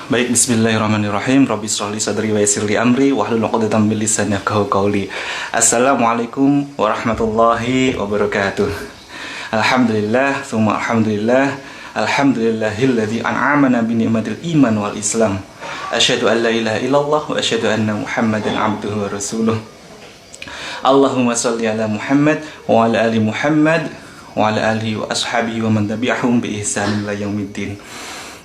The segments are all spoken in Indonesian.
Baik, bismillahirrahmanirrahim. Rabbi shrah li sadri wa yassir li amri wahlul 'uqdatam min lisani yafqahu qawli. Assalamualaikum warahmatullahi wabarakatuh. Alhamdulillah, tsumma alhamdulillah. Alhamdulillahilladzi an'amana bi ni'matil iman wal islam. Asyhadu an la ilaha illallah wa asyhadu anna Muhammadan 'abduhu wa rasuluh. Allahumma shalli ala Muhammad wa ala ali Muhammad wa ala alihi wa ashabihi wa man tabi'ahum bi ihsan ila yaumiddin.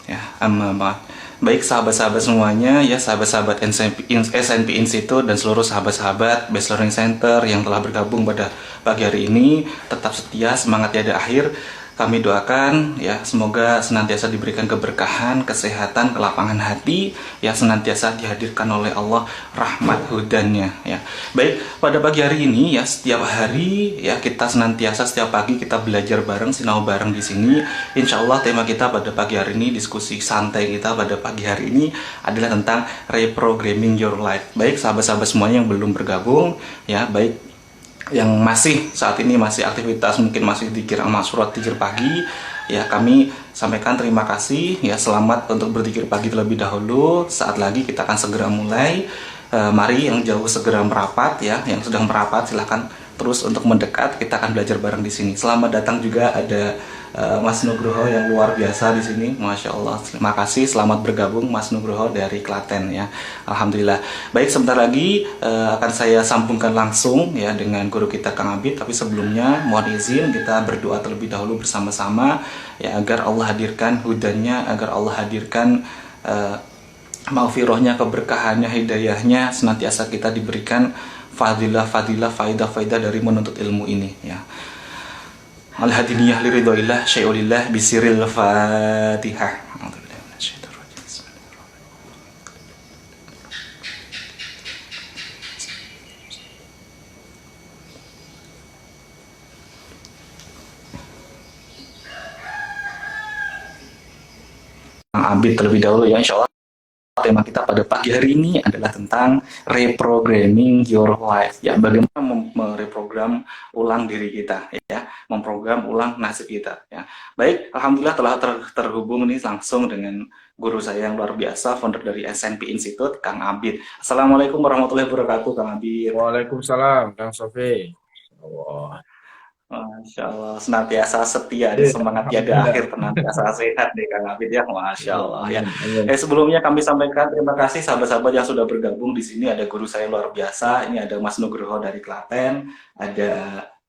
Ya, amma ba'd. Baik sahabat-sahabat semuanya, ya sahabat-sahabat SNP Institute dan seluruh sahabat-sahabat Best Learning Center yang telah bergabung pada pagi hari ini, tetap setia, semangat tiada akhir. Kami doakan ya semoga senantiasa diberikan keberkahan, kesehatan, kelapangan hati, ya senantiasa dihadirkan oleh Allah rahmat hudannya ya. Baik, pada pagi hari ini ya setiap hari ya kita senantiasa setiap pagi kita belajar bareng, sinau bareng di sini. Insya Allah tema kita pada pagi hari ini, diskusi santai kita pada pagi hari ini adalah tentang reprogramming your life. Baik sahabat-sahabat semuanya yang belum bergabung ya, baik yang masih saat ini masih aktivitas mungkin masih dikir sama surat tikir pagi ya, kami sampaikan terima kasih ya, selamat untuk berzikir pagi terlebih dahulu. Saat lagi kita akan segera mulai. Mari yang jauh segera merapat ya, yang sedang merapat silahkan terus untuk mendekat, kita akan belajar bareng di sini. Selamat datang juga ada Mas Nugroho yang luar biasa di sini, masya Allah. Terima kasih, selamat bergabung Mas Nugroho dari Klaten ya. Alhamdulillah. Baik, sebentar lagi akan saya sambungkan langsung ya dengan guru kita Kang Abid. Tapi sebelumnya mohon izin kita berdoa terlebih dahulu bersama-sama ya, agar Allah hadirkan hudannya, agar Allah hadirkan maghfirahnya, keberkahannya, hidayahnya, senantiasa kita diberikan fadilah-fadilah, faidah-faidah dari menuntut ilmu ini ya. Al-hadiniyah liridhoillah syai'ulillah bisiril fatihah. Abid terlebih dahulu ya, insya Allah. Tema kita pada pagi hari ini adalah tentang reprogramming your life ya, bagaimana mereprogram ulang diri kita ya, memprogram ulang nasib kita ya. Baik, alhamdulillah telah terhubung nih langsung dengan guru saya yang luar biasa, founder dari SNP Institute, Kang Abid. Assalamualaikum warahmatullahi wabarakatuh, Kang Abid. Waalaikumsalam, Kang Sofi. Oh, Masya Allah, senantiasa setia di semangat tiada alhamdulillah. akhir, senantiasa sehat deh Kang Abid ya, Masya Ya, Allah ya. amin, amin. Sebelumnya kami sampaikan terima kasih sahabat-sahabat yang sudah bergabung di sini. Ada guru saya luar biasa, ini ada Mas Nugroho dari Klaten, ada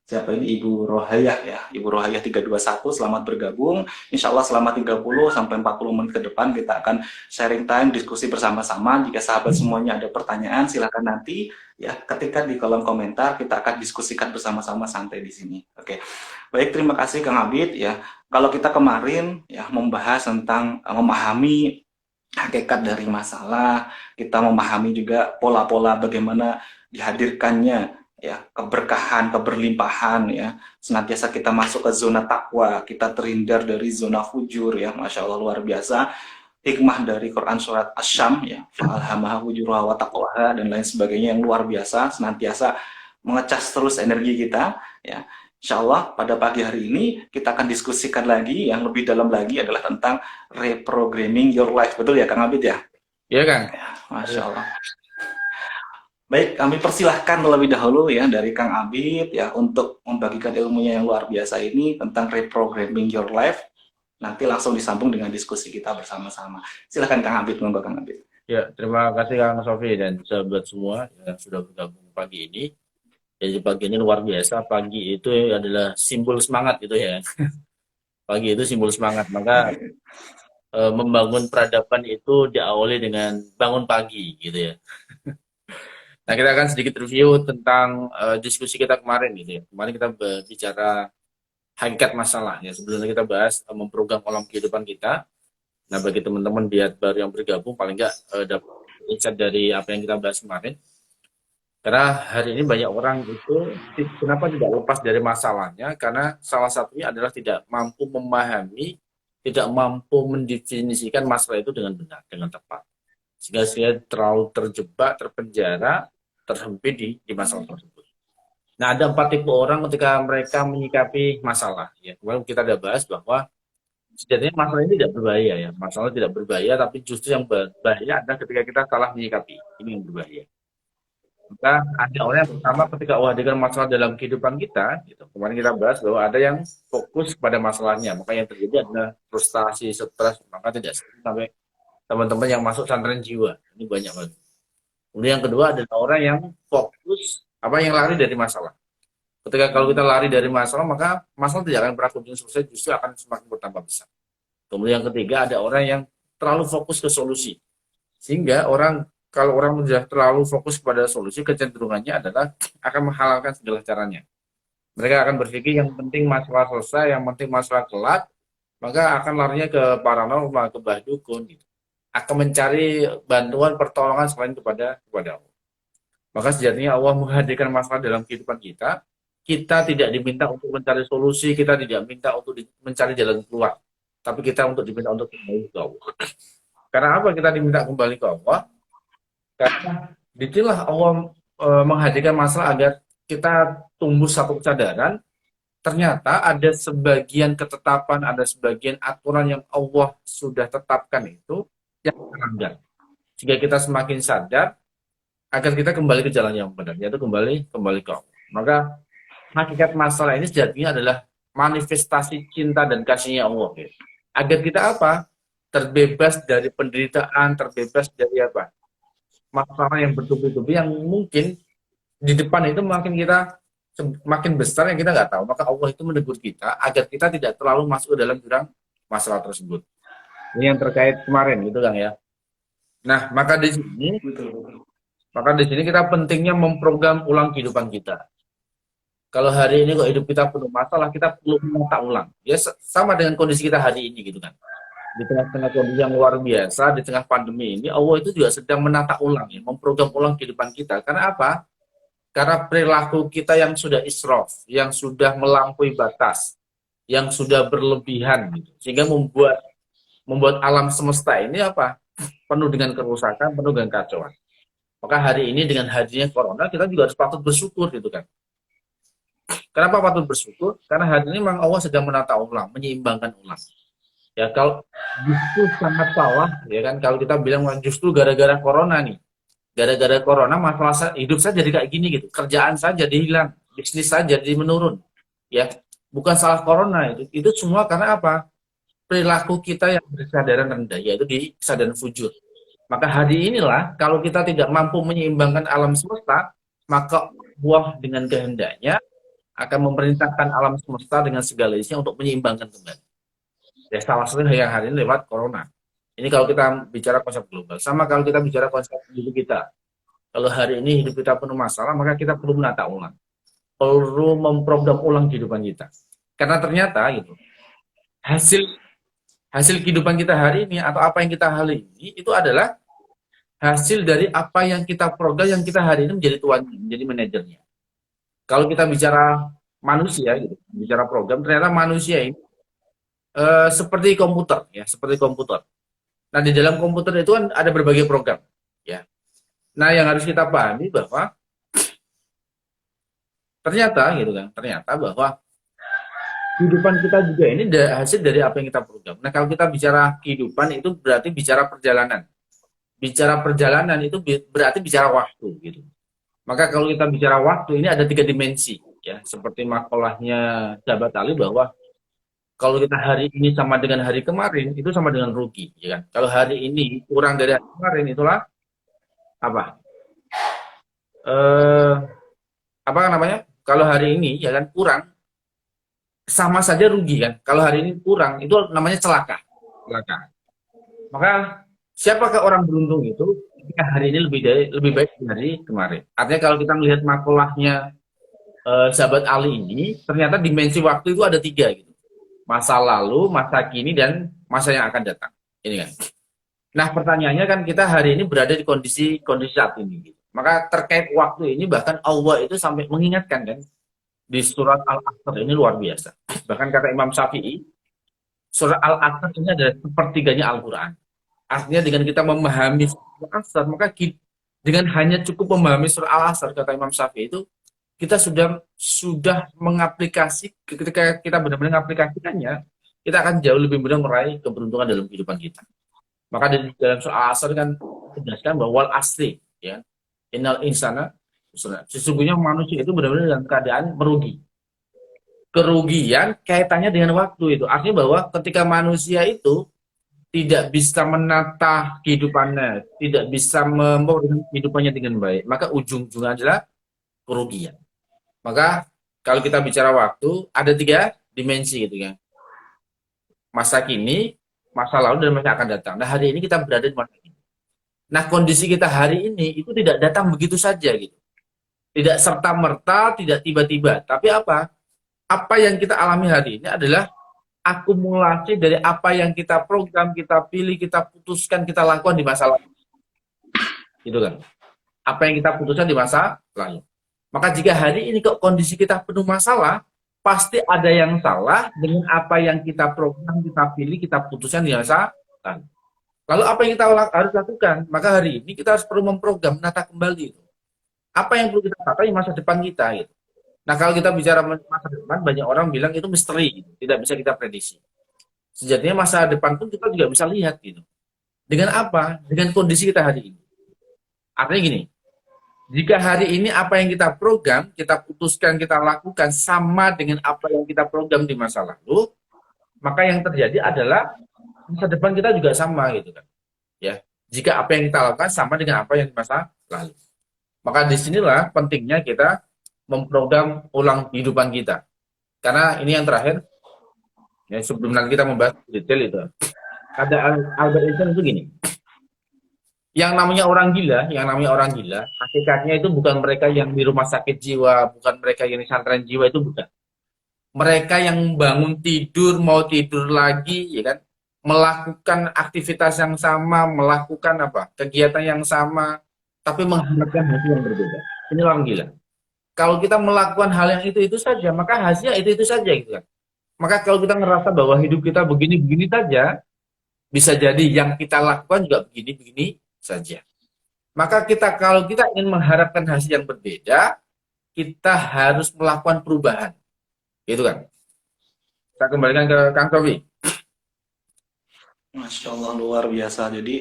siapa ini, Ibu Rohayah ya, Ibu Rohayah 321, selamat bergabung. Insya Allah selama 30 sampai 40 menit ke depan kita akan sharing time, diskusi bersama-sama. Jika sahabat semuanya ada pertanyaan, silakan nanti ya ketikkan di kolom komentar, kita akan diskusikan bersama-sama santai di sini. Oke. Baik, terima kasih Kang Abid ya. Kalau kita kemarin ya membahas tentang memahami hakikat dari masalah, kita memahami juga pola-pola bagaimana dihadirkannya ya keberkahan, keberlimpahan ya. Senantiasa kita masuk ke zona takwa, kita terhindar dari zona fujur ya. Masya Allah luar biasa. Hikmah dari Quran surat Asy-Syam ya, fa'alhamaha fujuraha wa taqwaha dan lain sebagainya yang luar biasa, senantiasa mengecas terus energi kita ya. Insya Allah pada pagi hari ini kita akan diskusikan lagi yang lebih dalam lagi adalah tentang reprogramming your life. Betul ya Kang Abid ya? Iya, Kang. Masya Allah. Baik, kami persilahkan terlebih dahulu ya dari Kang Abid ya untuk membagikan ilmunya yang luar biasa ini tentang reprogramming your life. Nanti langsung disambung dengan diskusi kita bersama-sama. Silahkan Kang Abid, monggo Kang Abid. Ya, terima kasih Kang Sofi dan sahabat semua yang sudah bergabung pagi ini. Jadi pagi ini luar biasa, pagi itu adalah simbol semangat gitu ya. Pagi itu simbol semangat, maka membangun peradaban itu diawali dengan bangun pagi gitu ya. Nah, kita akan sedikit review tentang diskusi kita kemarin gitu ya. Kemarin kita bicara hakikat masalah ya. Sebelumnya kita bahas memprogram alam kehidupan kita. Nah, bagi teman-teman biar baru yang bergabung, paling nggak dapat insight dari apa yang kita bahas kemarin. Karena hari ini banyak orang itu kenapa tidak lepas dari masalahnya? Karena salah satunya adalah tidak mampu memahami, tidak mampu mendefinisikan masalah itu dengan benar, dengan tepat. Sehingga terlalu terjebak, terpenjara, terhempit di masalah tersebut. Nah, ada 4 tipe orang ketika mereka menyikapi masalah. Ya, kemarin kita ada bahas bahwa sejatinya masalah ini tidak berbahaya ya. Masalah tidak berbahaya, tapi justru yang berbahaya adalah ketika kita salah menyikapi. Ini yang berbahaya. Maka ada orang yang pertama ketika hadirkan masalah dalam kehidupan kita, gitu. Kemarin kita bahas bahwa ada yang fokus pada masalahnya, maka yang terjadi adalah frustasi, stres, maka tidak sampai teman-teman yang masuk pesantren jiwa. Ini banyak banget. Kemudian yang kedua adalah orang yang fokus yang lari dari masalah. Ketika kalau kita lari dari masalah, maka masalah tidak akan pernah kunjung selesai, justru akan semakin bertambah besar. Kemudian yang ketiga ada orang yang terlalu fokus ke solusi. Sehingga kalau orang sudah terlalu fokus pada solusi, kecenderungannya adalah akan menghalalkan segala caranya. Mereka akan berpikir yang penting masalah selesai, yang penting masalah kelar, maka akan larinya ke paranormal, ke dukun, gitu. Akan mencari bantuan pertolongan selain kepada Allah. Maka sejatinya Allah menghadirkan masalah dalam kehidupan kita. Kita tidak diminta untuk mencari solusi, kita tidak minta untuk mencari jalan keluar, tapi kita diminta untuk kembali ke Allah. Karena apa kita diminta kembali ke Allah? Karena disinilah Allah menghadirkan masalah agar kita tumbuh satu kesadaran. Ternyata ada sebagian ketetapan, ada sebagian aturan yang Allah sudah tetapkan itu yang melanggar. Jika kita semakin sadar, agar kita kembali ke jalan yang benar, yaitu kembali ke Allah. Maka hakikat masalah ini sejatinya adalah manifestasi cinta dan kasihnya Allah. Gitu. Agar kita terbebas dari penderitaan, terbebas dari masalah yang bertubi-tubi yang mungkin di depan itu makin besar yang kita nggak tahu. Maka Allah itu menegur kita agar kita tidak terlalu masuk dalam jurang masalah tersebut. Ini yang terkait kemarin gitu Kang ya. Nah, maka di sini kita pentingnya memprogram ulang kehidupan kita. Kalau hari ini kok hidup kita penuh masalah, kita perlu menata ulang. Ya sama dengan kondisi kita hari ini gitu kan. Di tengah-tengah kondisi yang luar biasa, di tengah pandemi ini, Allah itu juga sedang menata ulang, ya, memprogram ulang kehidupan kita. Karena apa? Karena perilaku kita yang sudah israf, yang sudah melampaui batas, yang sudah berlebihan, gitu. Sehingga membuat alam semesta ini penuh dengan kerusakan, penuh dengan kacauan. Maka hari ini dengan hadirnya corona, kita juga harus patut bersyukur gitu kan. Kenapa patut bersyukur? Karena hari ini memang Allah sedang menata ulang, menyeimbangkan ulang. Ya kalau justru sangat salah, ya kan kalau kita bilang justru gara-gara corona nih, gara-gara corona masalah hidup saya jadi kayak gini gitu, kerjaan saya jadi hilang, bisnis saya jadi menurun, ya bukan salah corona itu semua karena perilaku kita yang berkesadaran rendah, yaitu di kesadaran fujur. Maka hari inilah kalau kita tidak mampu menyeimbangkan alam semesta, maka Allah dengan kehendaknya akan memerintahkan alam semesta dengan segala isinya untuk menyeimbangkan kembali. Ya salah satu yang hari ini lewat corona. Ini kalau kita bicara konsep global. Sama kalau kita bicara konsep hidup kita. Kalau hari ini hidup kita penuh masalah, maka kita perlu menata ulang. Perlu memprogram ulang kehidupan kita. Karena ternyata gitu, hasil kehidupan kita hari ini atau apa yang kita hari ini itu adalah hasil dari apa yang kita program, yang kita hari ini menjadi tuannya, menjadi manajernya. Kalau kita bicara manusia gitu, bicara program, ternyata manusia ini seperti komputer ya, seperti komputer. Nah, di dalam komputer itu kan ada berbagai program ya. Nah, yang harus kita pahami bahwa ternyata bahwa kehidupan kita juga ini hasil dari apa yang kita program. Nah, kalau kita bicara kehidupan itu berarti bicara perjalanan. Bicara perjalanan itu berarti bicara waktu gitu. Maka kalau kita bicara waktu ini ada 3 dimensi ya, seperti makalahnya Sahabat Ali bahwa kalau kita hari ini sama dengan hari kemarin itu sama dengan rugi, ya kan? Kalau hari ini kurang dari hari kemarin itulah Kalau hari ini ya kan kurang, sama saja rugi kan? Kalau hari ini kurang itu namanya celaka. Maka siapakah orang beruntung itu? Ketika hari ini lebih baik dari kemarin. Artinya kalau kita melihat makalahnya Sahabat Ali ini, ternyata dimensi waktu itu ada 3 gitu. Masa lalu, masa kini, dan masa yang akan datang. Ini kan. Nah, pertanyaannya kan kita hari ini berada di kondisi saat ini. Gitu. Maka terkait waktu ini bahkan Allah itu sampai mengingatkan kan di surat Al-Asr ini luar biasa. Bahkan kata Imam Syafi'i, surat Al-Asr ini adalah sepertiganya Al-Quran. Artinya dengan kita memahami surat Al-Asr, maka dengan hanya cukup memahami surat Al-Asr, kata Imam Syafi'i itu, kita sudah mengaplikasi, ketika kita benar-benar mengaplikasikannya, kita akan jauh lebih mudah meraih keberuntungan dalam kehidupan kita. Maka di dalam surah Al-Asr kan menjelaskan bahwa wal asri, ya, innal insana, sesungguhnya manusia itu benar-benar dalam keadaan merugi. Kerugian kaitannya dengan waktu itu. Artinya bahwa ketika manusia itu tidak bisa menata kehidupannya, tidak bisa membawa kehidupannya dengan baik, maka ujung-ujungnya adalah kerugian. Maka kalau kita bicara waktu, ada 3 dimensi gitu ya. Masa kini, masa lalu, dan masa akan datang. Nah, hari ini kita berada di masa kini. Nah, kondisi kita hari ini itu tidak datang begitu saja gitu. Tidak serta-merta, tidak tiba-tiba. Tapi apa? Apa yang kita alami hari ini adalah akumulasi dari apa yang kita program, kita pilih, kita putuskan, kita lakukan di masa lalu. Gitu kan? Apa yang kita putuskan di masa lalu. Maka jika hari ini kok kondisi kita penuh masalah, pasti ada yang salah dengan apa yang kita program, kita pilih, kita putuskan di masa lalu. Lalu apa yang kita harus lakukan? Maka hari ini kita harus perlu memprogram, menata kembali itu. Apa yang perlu kita tata di masa depan kita gitu. Nah, kalau kita bicara masa depan, banyak orang bilang itu misteri, gitu. Tidak bisa kita prediksi. Sejatinya masa depan pun kita juga bisa lihat gitu. Dengan apa? Dengan kondisi kita hari ini. Artinya gini, jika hari ini apa yang kita program, kita putuskan, kita lakukan sama dengan apa yang kita program di masa lalu, maka yang terjadi adalah masa depan kita juga sama gitu kan. Ya, jika apa yang kita lakukan sama dengan apa yang di masa lalu. Maka disinilah pentingnya kita memprogram ulang kehidupan kita. Karena ini yang terakhir, ya, sebelum nanti kita membahas detail itu. Ada Albert Einstein itu gini, yang namanya orang gila, hakikatnya itu bukan mereka yang di rumah sakit jiwa, bukan mereka yang di pesantren jiwa, itu bukan. Mereka yang bangun tidur, mau tidur lagi, ya kan, melakukan aktivitas yang sama, melakukan apa, kegiatan yang sama, tapi mengharapkan hasil yang berbeda. Ini orang gila. Kalau kita melakukan hal yang itu saja, maka hasilnya itu saja gitu kan. Maka kalau kita ngerasa bahwa hidup kita begini-begini saja, bisa jadi yang kita lakukan juga begini-begini saja. Maka kalau kita ingin mengharapkan hasil yang berbeda, kita harus melakukan perubahan. Gitu kan. Kita kembalikan ke Kang Sofi. Masya Allah, luar biasa. Jadi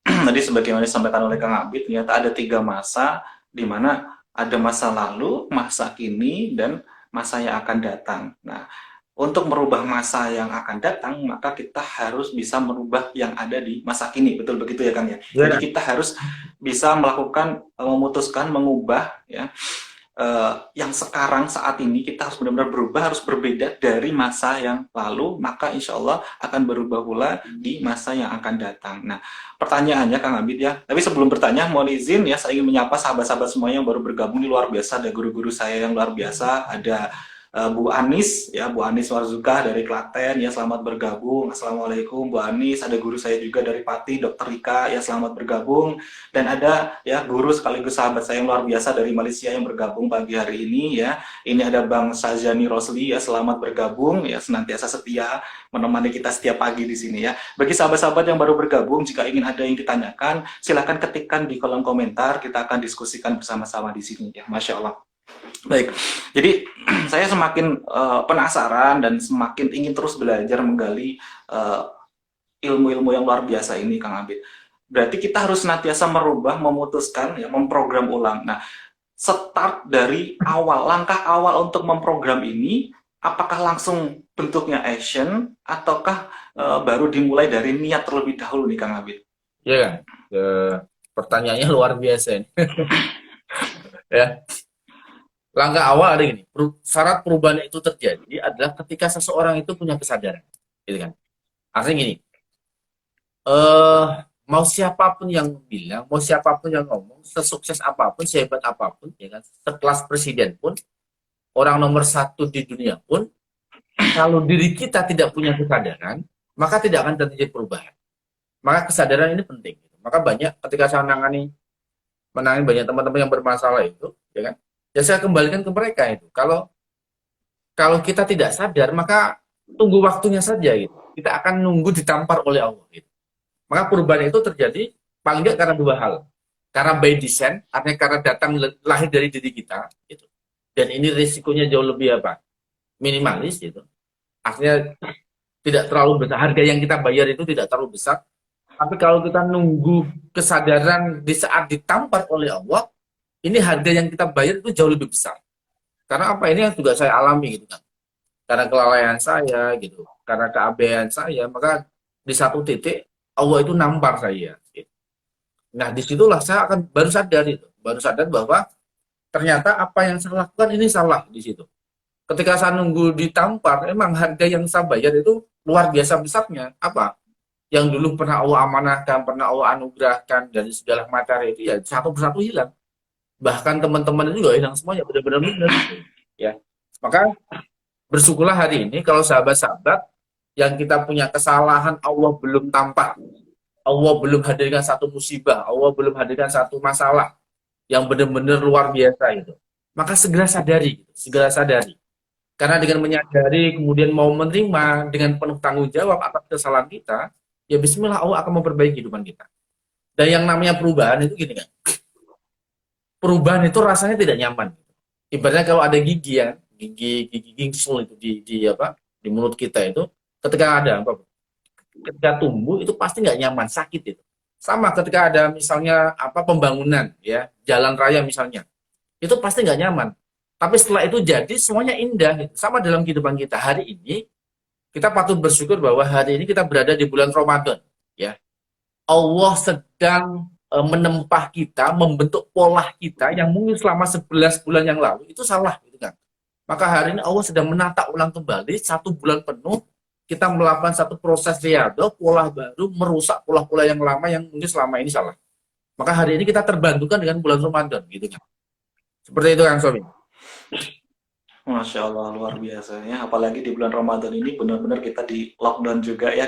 tadi sebagaimana disampaikan oleh Kang Abid, ternyata ada 3 masa, di mana ada masa lalu, masa kini, dan masa yang akan datang. Nah, untuk merubah masa yang akan datang, maka kita harus bisa merubah yang ada di masa kini. Betul begitu ya, Kang ya? Jadi kita harus bisa melakukan, memutuskan, mengubah ya, yang sekarang saat ini kita harus benar-benar berubah, harus berbeda dari masa yang lalu, maka insya Allah akan berubah pula di masa yang akan datang. Nah, pertanyaannya Kang Abid ya, tapi sebelum bertanya, mohon izin ya, saya ingin menyapa sahabat-sahabat semuanya yang baru bergabung. Ini luar biasa, ada guru-guru saya yang luar biasa, ada Bu Anis ya, Bu Anis Warzukah dari Klaten ya, selamat bergabung. Assalamualaikum Bu Anis. Ada guru saya juga dari Pati, Dr. Rika ya, selamat bergabung. Dan ada ya guru sekaligus sahabat saya yang luar biasa dari Malaysia yang bergabung pagi hari ini ya. Ini ada Bang Sajani Rosli ya, selamat bergabung ya, senantiasa setia menemani kita setiap pagi di sini ya. Bagi sahabat-sahabat yang baru bergabung, jika ingin ada yang ditanyakan, silakan ketikkan di kolom komentar, kita akan diskusikan bersama-sama di sini ya. Masya Allah. Baik, jadi saya semakin penasaran dan semakin ingin terus belajar menggali ilmu-ilmu yang luar biasa ini, Kang Abid. Berarti kita harus senantiasa merubah, memutuskan, ya, memprogram ulang. Nah, start dari awal, langkah awal untuk memprogram ini, apakah langsung bentuknya action, ataukah baru dimulai dari niat terlebih dahulu nih, Kang Abid? Ya, pertanyaannya luar biasa. Ya. Langkah awal ada gini, syarat perubahan itu terjadi adalah ketika seseorang itu punya kesadaran, gitu kan? Artinya gini, mau siapapun yang bilang, mau siapapun yang ngomong, sesukses apapun, sehebat apapun, ya kan, sekelas presiden pun, orang nomor 1 di dunia pun, kalau diri kita tidak punya kesadaran, maka tidak akan terjadi perubahan. Maka kesadaran ini penting. Maka banyak ketika saya menangani banyak teman-teman yang bermasalah itu, ya kan? Ya saya kembalikan ke mereka itu. Kalau kita tidak sadar, maka tunggu waktunya saja gitu. Kita akan nunggu ditampar oleh Allah gitu. Maka perubahan itu terjadi paling tidak karena 2 hal. Karena by design, artinya karena datang lahir dari diri kita gitu. Dan ini risikonya jauh lebih minimalis gitu. Artinya tidak terlalu besar. Harga yang kita bayar itu tidak terlalu besar. Tapi kalau kita nunggu kesadaran di saat ditampar oleh Allah, ini harga yang kita bayar itu jauh lebih besar. Karena apa, ini yang juga saya alami gitu kan. Karena kelalaian saya gitu, karena keabean saya, maka di satu titik Allah itu nampar saya. Gitu. Nah disitulah saya akan baru sadar itu, baru sadar bahwa ternyata apa yang saya lakukan ini salah di situ. Ketika saya nunggu ditampar, emang harga yang saya bayar itu luar biasa besarnya. Apa? Yang dulu pernah Allah amanahkan, pernah Allah anugerahkan dari segala materi itu ya satu persatu hilang. Bahkan teman-teman itu juga hilang semuanya, benar-benar minus. Ya, maka bersyukurlah hari ini kalau sahabat-sahabat yang kita punya kesalahan Allah belum tampak, Allah belum hadirkan satu musibah, Allah belum hadirkan satu masalah yang benar-benar luar biasa itu. Maka segera sadari, segera sadari. Karena dengan menyadari kemudian mau menerima dengan penuh tanggung jawab atas kesalahan kita, ya bismillah Allah akan memperbaiki kehidupan kita. Dan yang namanya perubahan itu gini kan, perubahan itu rasanya tidak nyaman. Ibaratnya kalau ada gigi ya, gigi gingsul itu di mulut kita itu, ketika ada apa, ketika tumbuh itu pasti nggak nyaman, sakit itu. Sama ketika ada misalnya apa pembangunan ya, jalan raya misalnya, itu pasti nggak nyaman. Tapi setelah itu jadi semuanya indah. Gitu. Sama dalam kehidupan kita hari ini, kita patut bersyukur bahwa hari ini kita berada di bulan Ramadan. Ya, Allah sedang menempah kita, membentuk pola kita yang mungkin selama 11 bulan yang lalu itu salah, gitu kan. Maka hari ini Allah sedang menata ulang kembali 1 bulan penuh kita melakukan satu proses riyadhah, pola baru, merusak pola-pola yang lama yang mungkin selama ini salah. Maka hari ini kita terbantukan dengan bulan Ramadan, gitu kan. Seperti itu Kang Sobi. Masya Allah, luar biasa ya. Apalagi di bulan Ramadan ini benar-benar kita di lockdown juga ya.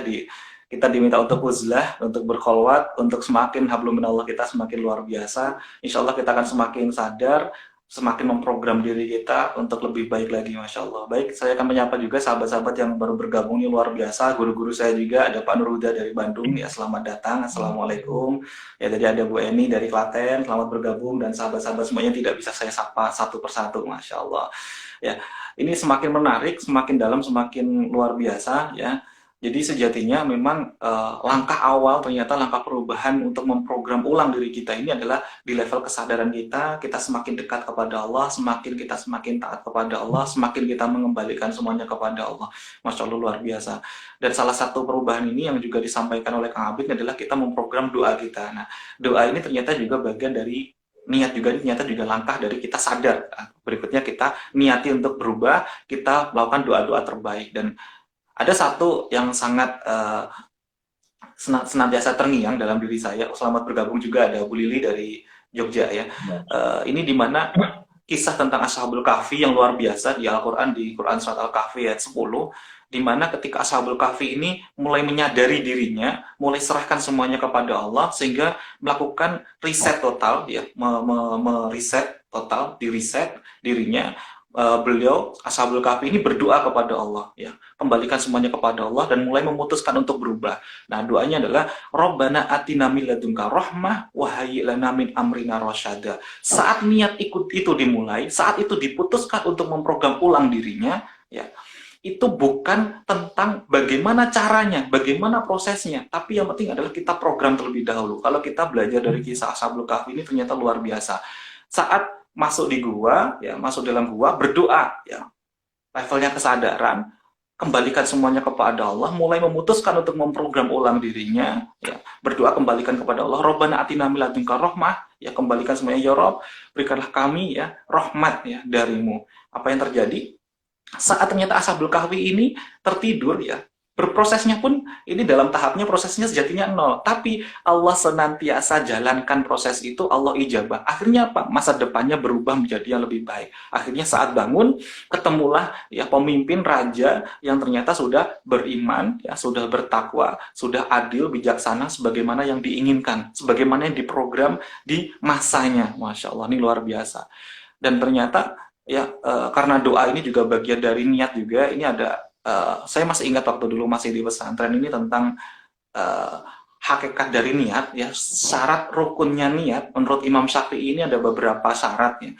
Kita diminta untuk uzlah, untuk berkholwat, untuk semakin hablum minallah kita semakin luar biasa. Insya Allah kita akan semakin sadar, semakin memprogram diri kita untuk lebih baik lagi, Masya Allah. Baik, saya akan menyapa juga sahabat-sahabat yang baru bergabung ini luar biasa. Guru-guru saya juga, ada Pak Nurhuda dari Bandung, ya selamat datang, Assalamualaikum. Ya tadi ada Bu Eni dari Klaten, selamat bergabung, dan sahabat-sahabat semuanya tidak bisa saya sapa satu persatu, Masya Allah. Ya, ini semakin menarik, semakin dalam, semakin luar biasa ya. Jadi sejatinya memang langkah awal, ternyata langkah perubahan untuk memprogram ulang diri kita ini adalah di level kesadaran kita, kita semakin dekat kepada Allah, semakin taat kepada Allah, semakin kita mengembalikan semuanya kepada Allah. Masya Allah, luar biasa. Dan salah satu perubahan ini yang juga disampaikan oleh Kang Abid adalah kita memprogram doa kita. Nah, doa ini ternyata juga bagian dari niat juga, ternyata juga langkah dari kita sadar. Berikutnya kita niati untuk berubah, kita melakukan doa-doa terbaik. Dan ada satu yang sangat senantiasa terngiang dalam diri saya. Selamat bergabung juga ada Bu Lili dari Jogja ya. Ini dimana kisah tentang Ashabul Kahfi yang luar biasa di Al-Quran, di Quran Surat Al-Kahfi ayat 10, dimana ketika Ashabul Kahfi ini mulai menyadari dirinya, mulai serahkan semuanya kepada Allah, sehingga melakukan riset total, ya, meriset total, diriset dirinya. Beliau Ashabul Kahfi ini berdoa kepada Allah, ya, kembalikan semuanya kepada Allah dan mulai memutuskan untuk berubah. Nah, doanya adalah Rabbana atina min ladunka rahmah wa hayyi lana min amrina rasyada. Saat niat ikut itu dimulai, saat itu diputuskan untuk memprogram ulang dirinya, ya, itu bukan tentang bagaimana caranya, bagaimana prosesnya, tapi yang penting adalah kita program terlebih dahulu. Kalau kita belajar dari kisah Ashabul Kahfi ini ternyata luar biasa. Saat masuk di gua, ya, masuk dalam gua, berdoa, ya, levelnya kesadaran, kembalikan semuanya kepada Allah, mulai memutuskan untuk memprogram ulang dirinya, ya, berdoa kembalikan kepada Allah, Rabbana atina min ladunka rahmah, ya, kembalikan semuanya, ya Rob, berikanlah kami, ya, rahmat, ya, darimu. Apa yang terjadi? Saat ternyata Ashabul Kahfi ini tertidur, ya, berprosesnya pun ini dalam tahapnya prosesnya sejatinya 0, tapi Allah senantiasa jalankan proses itu, Allah ijabah. Akhirnya apa? Masa depannya berubah menjadi yang lebih baik. Akhirnya saat bangun ketemulah, ya, pemimpin raja yang ternyata sudah beriman, ya, sudah bertakwa, sudah adil, bijaksana sebagaimana yang diinginkan, sebagaimana yang diprogram di masanya. Masya Allah, ini luar biasa. Dan ternyata, ya, karena doa ini juga bagian dari niat juga, ini ada saya masih ingat waktu dulu masih di pesantren ini tentang hakikat dari niat, ya, syarat rukunnya niat. Menurut Imam Syafi'i ini ada beberapa syaratnya.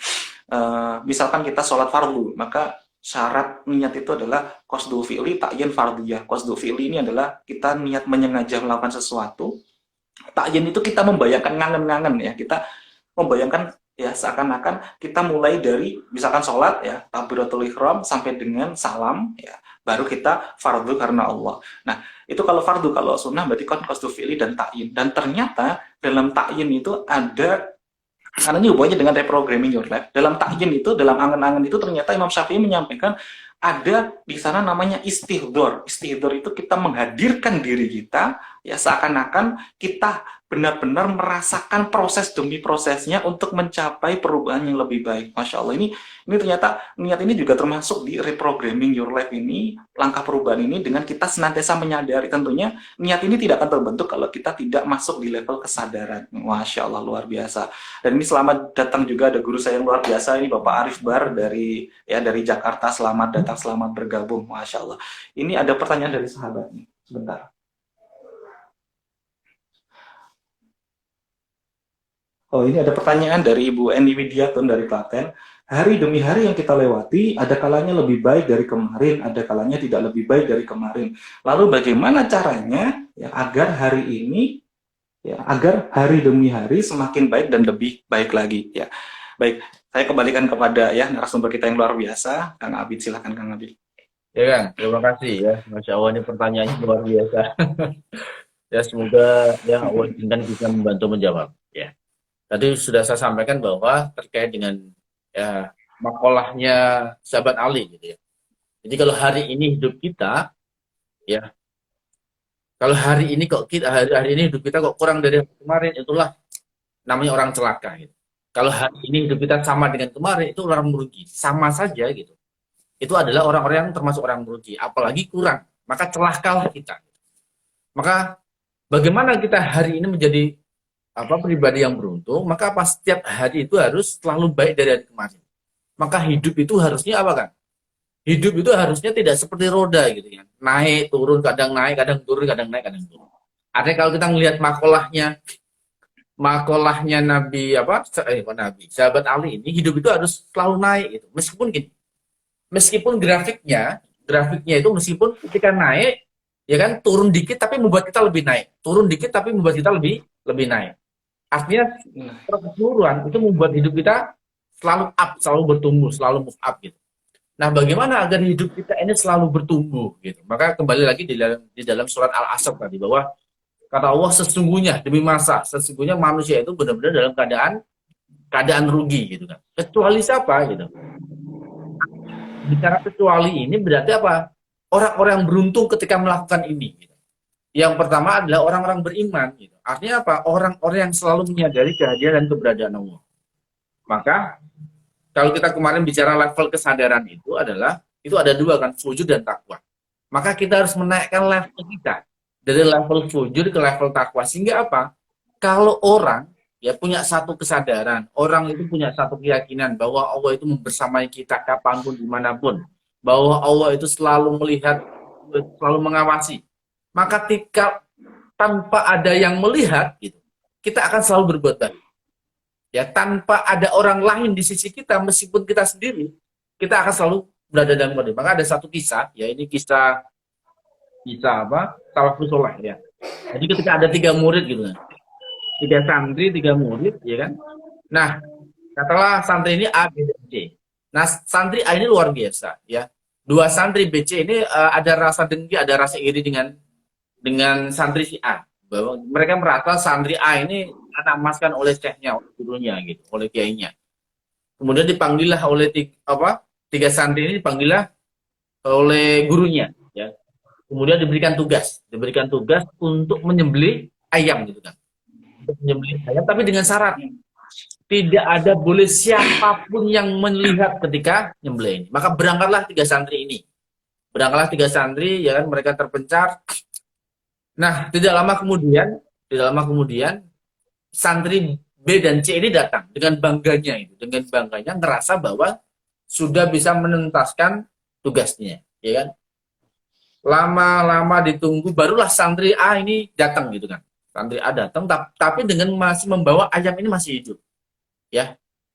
Misalkan kita sholat fardu, maka syarat niat itu adalah qasdu fi'li ta'yin fardhiyah. Qasdu fi'li ini adalah kita niat menyengaja melakukan sesuatu. Ta'yin itu kita membayangkan ngangen-ngangen ya. Kita membayangkan ya seakan-akan kita mulai dari misalkan sholat ya takbiratul ihram sampai dengan salam ya baru kita fardu karena Allah. Nah itu kalau fardu, kalau sunnah berarti kan qasdu fi'li dan ta'yin. Dan ternyata dalam ta'yin itu ada, karena ini hubungannya dengan reprogramming your life. Dalam ta'yin itu, dalam angan-angan itu ternyata Imam Syafi'i menyampaikan ada di sana namanya istihdor. Istihdor itu kita menghadirkan diri kita ya seakan-akan kita benar-benar merasakan proses demi prosesnya untuk mencapai perubahan yang lebih baik. Masya Allah, ini ternyata niat ini juga termasuk di reprogramming your life ini, langkah perubahan ini dengan kita senantiasa menyadari. Tentunya niat ini tidak akan terbentuk kalau kita tidak masuk di level kesadaran. Masya Allah, luar biasa. Dan ini selamat datang juga ada guru saya yang luar biasa, ini Bapak Arif Bar dari Jakarta. Selamat datang, selamat bergabung. Masya Allah. Ini ada pertanyaan dari sahabat nih. Sebentar. Oh, ini ada pertanyaan dari Ibu Eni Widiatun dari Klaten. Hari demi hari yang kita lewati, ada kalanya lebih baik dari kemarin, ada kalanya tidak lebih baik dari kemarin. Lalu bagaimana caranya ya, agar hari ini, ya, agar hari demi hari semakin baik dan lebih baik lagi? Ya, baik. Saya kembalikan kepada ya narasumber kita yang luar biasa, Kang Abid. Silakan Kang Abid. Ya Kang, terima kasih ya. Masya Allah, ini pertanyaannya luar biasa. Ya semoga ya Allah izinkan bisa membantu menjawab. Ya. Tadi sudah saya sampaikan bahwa terkait dengan ya makolahnya sahabat Ali gitu ya. Jadi kalau hari ini hidup kita ya, kalau hari ini kok kita hari ini hidup kita kok kurang dari kemarin, itulah namanya orang celaka gitu. Kalau hari ini hidup kita sama dengan kemarin, itu orang merugi, sama saja gitu. Itu adalah orang-orang yang termasuk orang merugi, apalagi kurang, maka celakalah kita. Maka bagaimana kita hari ini menjadi pribadi yang beruntung, maka pas setiap hari itu harus selalu baik dari hari kemarin. Maka hidup itu harusnya apa kan? Hidup itu harusnya tidak seperti roda gitu ya. Naik, turun, kadang naik, kadang turun, kadang naik, kadang turun. Artinya kalau kita melihat makolahnya Nabi, sahabat Ali ini, hidup itu harus selalu naik gitu. Meskipun grafiknya itu meskipun ketika naik, ya kan, turun dikit tapi membuat kita lebih naik. Turun dikit tapi membuat kita lebih naik. Artinya keseluruhan itu membuat hidup kita selalu up, selalu bertumbuh, selalu move up gitu. Nah, bagaimana agar hidup kita ini selalu bertumbuh gitu? Maka kembali lagi di dalam surat Al-Asr tadi bahwa kata Allah sesungguhnya manusia itu benar-benar dalam keadaan rugi gitu kan. Kecuali siapa gitu. Bicara kecuali ini berarti apa? Orang-orang beruntung ketika melakukan ini gitu. Yang pertama adalah orang-orang beriman gitu. Artinya apa? Orang-orang yang selalu menyadari kehadiran dan keberadaan Allah. Maka kalau kita kemarin bicara level kesadaran itu ada dua kan, sujud dan takwa. Maka kita harus menaikkan level kita dari level sujud ke level takwa. Sehingga apa? Kalau orang ya punya satu kesadaran, orang itu punya satu keyakinan bahwa Allah itu membersamai kita kapanpun, dimanapun. Bahwa Allah itu selalu melihat, selalu mengawasi. Maka tanpa ada yang melihat gitu, kita akan selalu berbuat baik. Ya, tanpa ada orang lain di sisi kita, meskipun kita sendiri, kita akan selalu berada dalam kode. Maka ada satu kisah, ya ini kisah salafus saleh ya. Jadi ketika ada 3 murid gitu kan, 3 santri, 3 murid, ya kan. Nah, katakanlah santri ini A, B, dan C. Nah, santri A ini luar biasa, ya. 2 santri B, C ini ada rasa dengki, ada rasa iri dengan santri si A. Bahwa mereka merasa santri A ini anak emaskan oleh syekhnya, oleh gurunya gitu, oleh kiainya. Kemudian dipanggillah oleh 3 santri ini dipanggillah oleh gurunya, ya. Kemudian diberikan tugas untuk menyembelih ayam gitu kan. Untuk menyembelih ayam tapi dengan syarat tidak ada boleh siapapun yang melihat ketika nyembelih ini. Maka berangkatlah 3 santri ini. Ya kan, mereka terpencar. Nah, tidak lama kemudian santri B dan C ini datang dengan bangganya ngerasa bahwa sudah bisa menuntaskan tugasnya, ya kan? Lama-lama ditunggu barulah santri A ini datang gitu kan. Santri A datang tapi dengan masih membawa ayam ini masih hidup. Ya.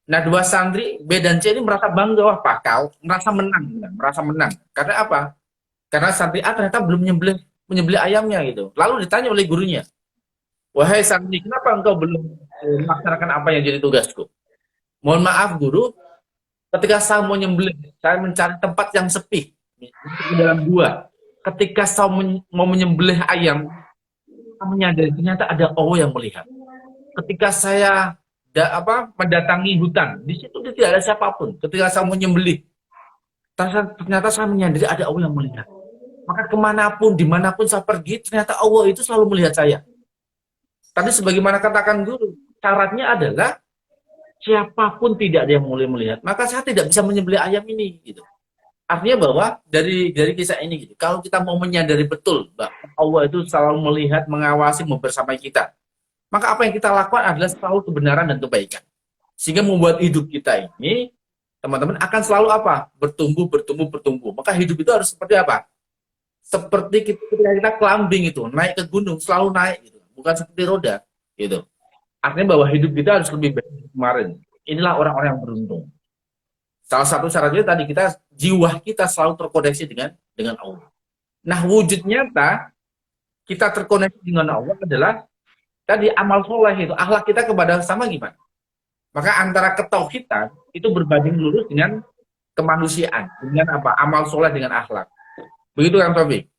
Nah, dua santri B dan C ini merasa bangga, wah pakal, merasa menang, merasa menang. Karena apa? Karena santri A ternyata belum menyembelih ayamnya gitu. Lalu ditanya oleh gurunya, wahai santri, kenapa engkau belum melaksanakan apa yang jadi tugasku? Mohon maaf guru, ketika saya mau nyembelih, saya mencari tempat yang sepi di dalam gua. Ketika saya mau menyembelih ayam, saya menyadari ternyata ada Allah yang melihat. Ketika saya mendatangi hutan, di situ tidak ada siapapun. Ketika saya mau menyembelih, ternyata saya menyadari ada Allah yang melihat. Maka kemanapun, dimanapun saya pergi, ternyata Allah itu selalu melihat saya. Tapi sebagaimana katakan guru, syaratnya adalah siapapun tidak ada yang boleh melihat. Maka saya tidak bisa menyembelih ayam ini. Gitu. Artinya bahwa dari kisah ini, gitu, kalau kita mau menyadari betul bahwa Allah itu selalu melihat, mengawasi, membersamai kita, maka apa yang kita lakukan adalah selalu kebenaran dan kebaikan. Sehingga membuat hidup kita ini, teman-teman, akan selalu apa? Bertumbuh, bertumbuh, bertumbuh. Maka hidup itu harus seperti apa? Seperti kita climbing itu, naik ke gunung, selalu naik gitu. Bukan seperti roda gitu. Artinya bahwa hidup kita harus lebih baik dari kemarin. Inilah orang-orang yang beruntung. Salah satu syaratnya tadi jiwa kita selalu terkoneksi dengan Allah. Nah, wujud nyata kita terkoneksi dengan Allah adalah tadi amal soleh itu, akhlak kita kepada sama gimana? Maka antara ketauhidan itu berbanding lurus dengan kemanusiaan, dengan apa? Amal soleh dengan akhlak. Begitu kan, Taufik?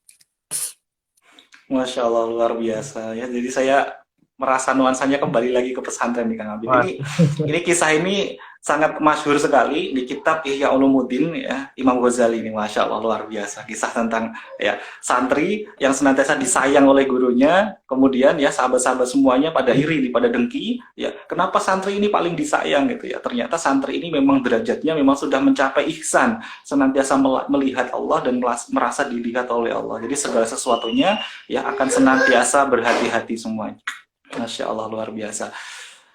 Masya Allah, luar biasa ya. Jadi saya merasa nuansanya kembali lagi ke pesantren nih Kang Abid. Ini kisah ini sangat masyhur sekali di kitab Ihya Ulumuddin ya, Imam Ghazali ini. Masya Allah, luar biasa. Kisah tentang ya santri yang senantiasa disayang oleh gurunya, kemudian ya sahabat-sahabat semuanya pada iri, pada dengki ya. Kenapa santri ini paling disayang gitu ya? Ternyata santri ini memang derajatnya memang sudah mencapai ihsan, senantiasa melihat Allah dan merasa dilihat oleh Allah. Jadi segala sesuatunya ya akan senantiasa berhati-hati semuanya. Masya Allah, luar biasa.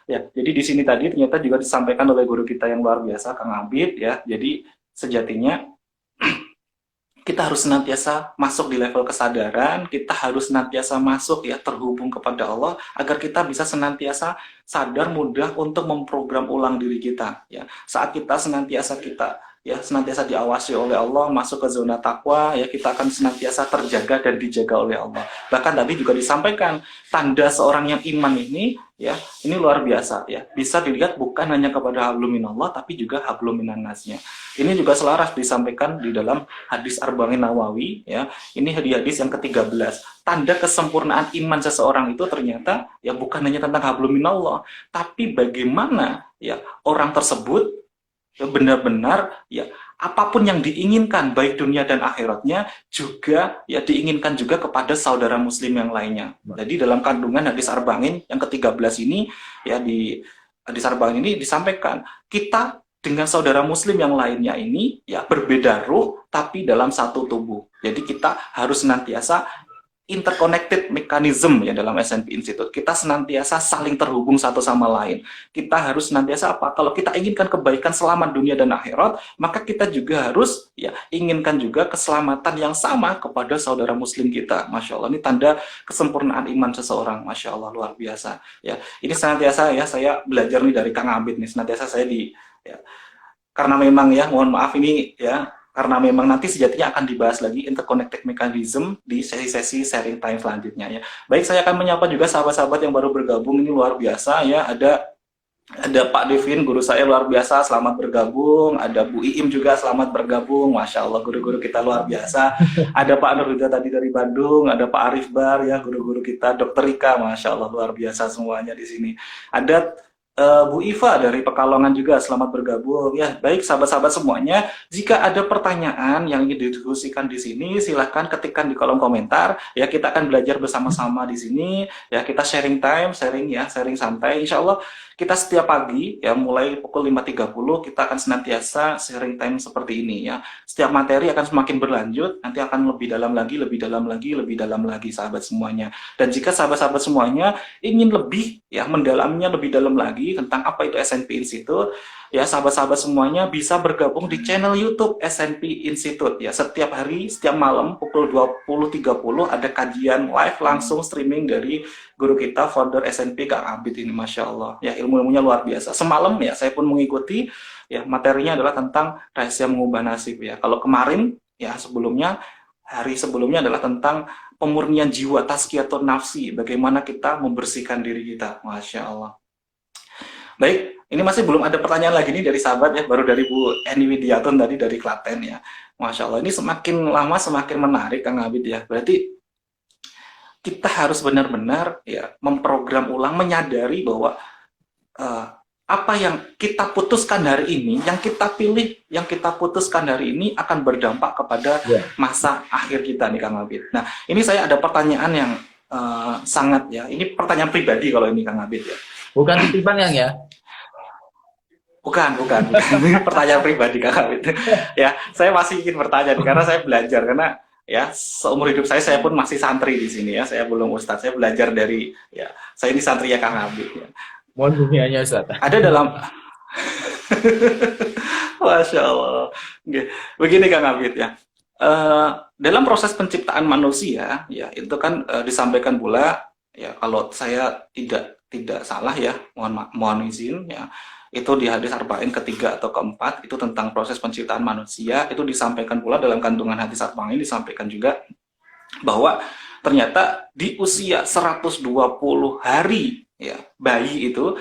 Ya, jadi di sini tadi ternyata juga disampaikan oleh guru kita yang luar biasa, Kang Abid ya. Jadi sejatinya kita harus senantiasa masuk di level kesadaran, kita harus senantiasa masuk ya terhubung kepada Allah agar kita bisa senantiasa sadar mudah untuk memprogram ulang diri kita ya. Saat kita senantiasa diawasi oleh Allah, masuk ke zona takwa ya, kita akan senantiasa terjaga dan dijaga oleh Allah. Bahkan tadi juga disampaikan tanda seorang yang iman ini ya, ini luar biasa ya. Bisa dilihat bukan hanya kepada hablum minallah tapi juga hablum minannasnya. Ini juga selaras disampaikan di dalam hadis Arba'in Nawawi ya. Ini hadis yang ke-13. Tanda kesempurnaan iman seseorang itu ternyata ya bukan hanya tentang hablum minallah, tapi bagaimana ya orang tersebut benar-benar ya apapun yang diinginkan baik dunia dan akhiratnya juga ya diinginkan juga kepada saudara muslim yang lainnya. Jadi dalam kandungan hadis Arba'in yang ke-13 ini ya, di hadis Arba'in ini disampaikan kita dengan saudara muslim yang lainnya ini ya berbeda ruh tapi dalam satu tubuh. Jadi kita harus senantiasa interconnected mechanism ya dalam SNP Institute. Kita senantiasa saling terhubung satu sama lain. Kita harus senantiasa apa? Kalau kita inginkan kebaikan selamat dunia dan akhirat, maka kita juga harus ya inginkan juga keselamatan yang sama kepada saudara muslim kita. Masya Allah, ini tanda kesempurnaan iman seseorang. Masya Allah, luar biasa. Ya, ini senantiasa ya saya belajar nih dari Kang Abid nih. Senantiasa saya ya, karena memang ya mohon maaf ini ya, karena memang nanti sejatinya akan dibahas lagi interconnected mechanism di sesi-sesi sharing time selanjutnya ya. Baik, saya akan menyapa juga sahabat-sahabat yang baru bergabung, ini luar biasa ya. Ada Pak Devin, guru saya luar biasa, selamat bergabung. Ada Bu Iim juga selamat bergabung. Masya Allah, guru-guru kita luar biasa. Ada Pak Nurhuda tadi dari Bandung, ada Pak Arif Bar ya, guru-guru kita, Dokter Rika, Masya Allah luar biasa semuanya di sini. Ada Bu Iva dari Pekalongan juga selamat bergabung ya. Baik sahabat-sahabat semuanya, jika ada pertanyaan yang ingin didiskusikan di sini silahkan ketikkan di kolom komentar ya. Kita akan belajar bersama-sama di sini ya. Kita sharing time, sharing santai. Insya Allah kita setiap pagi ya mulai pukul 5.30 kita akan senantiasa sharing time seperti ini ya. Setiap materi akan semakin berlanjut, nanti akan lebih dalam lagi sahabat semuanya. Dan jika sahabat-sahabat semuanya ingin lebih ya mendalaminya lebih dalam lagi lagi tentang apa itu SNP Institute, ya sahabat-sahabat semuanya bisa bergabung di channel YouTube SNP Institute. Ya, setiap hari, setiap malam pukul 20.30 ada kajian live langsung streaming dari guru kita, founder SNP Kang Abid ini, Masya Allah. Ya, ilmu-ilmunya luar biasa. Semalam ya saya pun mengikuti, ya materinya adalah tentang rahasia mengubah nasib ya. Kalau kemarin ya hari sebelumnya adalah tentang pemurnian jiwa, tazkiyatun nafsi, bagaimana kita membersihkan diri kita. Masya Allah. Baik, ini masih belum ada pertanyaan lagi nih dari sahabat ya, baru dari Bu Eni Widiatun tadi dari Klaten ya. Masya Allah, ini semakin lama semakin menarik Kang Abid ya. Berarti kita harus benar-benar ya memprogram ulang, menyadari bahwa apa yang kita putuskan hari ini, yang kita pilih, yang kita putuskan hari ini akan berdampak kepada masa akhir kita nih Kang Abid. Nah, ini saya ada pertanyaan yang sangat ya, ini pertanyaan pribadi kalau ini Kang Abid ya. Bukan titipan yang ya? Bukan. Ini pertanyaan pribadi Kang Abid. Ya, saya masih ingin bertanya nih, karena saya belajar, karena ya seumur hidup saya pun masih santri di sini ya, saya belum ustadz, saya belajar dari ya, saya ini santri ya Kang Abid ya. Mohon dunianya Ustaz. Ada dalam Masya Allah. Begini Kang Abid ya. Dalam proses penciptaan manusia ya itu kan disampaikan pula ya, kalau saya tidak salah ya, mohon izin ya, itu di hadis arba'in ketiga atau keempat itu tentang proses penciptaan manusia, itu disampaikan pula dalam kandungan hadis arba'in, disampaikan juga bahwa ternyata di usia 120 hari ya bayi itu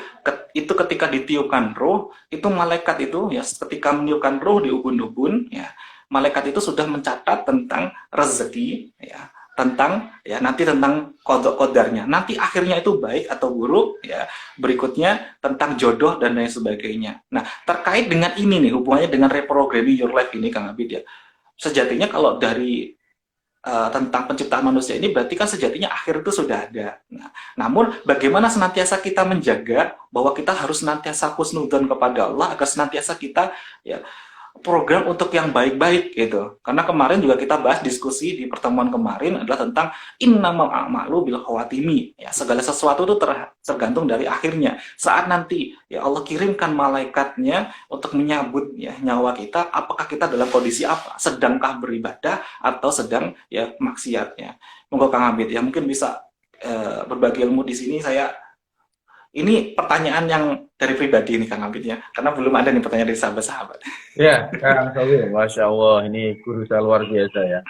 ketika ditiupkan roh, itu malaikat itu ya ketika meniupkan roh di ubun-ubun ya, malaikat itu sudah mencatat tentang rezeki ya, tentang ya nanti tentang kodok kodarnya, nanti akhirnya itu baik atau buruk ya, berikutnya tentang jodoh dan lain sebagainya. Nah, terkait dengan ini nih, hubungannya dengan reprogramming your life ini Kang Abid ya, sejatinya kalau dari tentang penciptaan manusia ini berarti kan sejatinya akhir itu sudah ada. Nah, namun bagaimana senantiasa kita menjaga bahwa kita harus senantiasa husnudzon kepada Allah, agar senantiasa kita ya program untuk yang baik-baik gitu. Karena kemarin juga kita bahas diskusi di pertemuan kemarin adalah tentang innamal a'malu bil khawatimi. Ya, segala sesuatu itu tergantung dari akhirnya. Saat nanti ya Allah kirimkan malaikatnya untuk menyambut ya nyawa kita, apakah kita dalam kondisi apa? Sedangkah beribadah atau sedang ya maksiatnya. Monggo Kang Abid ya mungkin bisa berbagi ilmu di sini. Ini pertanyaan yang dari pribadi nih Kang Abid ya, karena belum ada nih pertanyaan dari sahabat-sahabat. Ya, Kang Sawi, Masya Allah, ini guru saya luar biasa ya.